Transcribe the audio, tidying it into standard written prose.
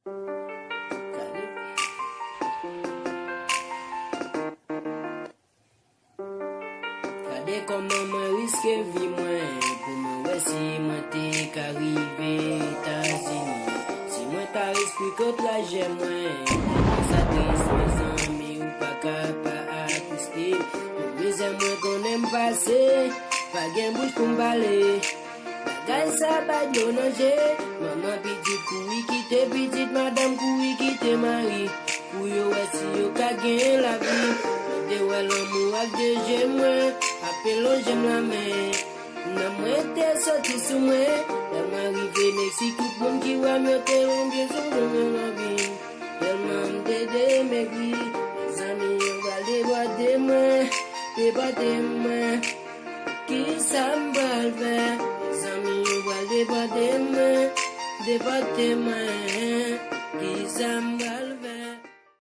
Kade koman mwen riske vi mwen pou mwen wè si mwen te k'arive Etats-Unis. Si mwen ta espri ko traje mwen, sa trist mwen zanmi ou pa ka pa akouste. Mwen beze mwen konen pase, pa gen bouche pou m'bale. Bagay sa bag yo nanje, maman pitit koui kite pitit, madame koui kite mari. Pou yo wè si yo ka gen la vi, mwen de wè l'amour ak de jem mwen. Apelon jem la men, nan mwen te soti sou mwen. Telman rive Meksik, tout moun ki wè mwen te rombyen sou mwen la vi. Telman mde de megri, les ami yo val debate mwen, ki sa mbal ve. Les ami yo val debate mwen, ki sa mbal ve.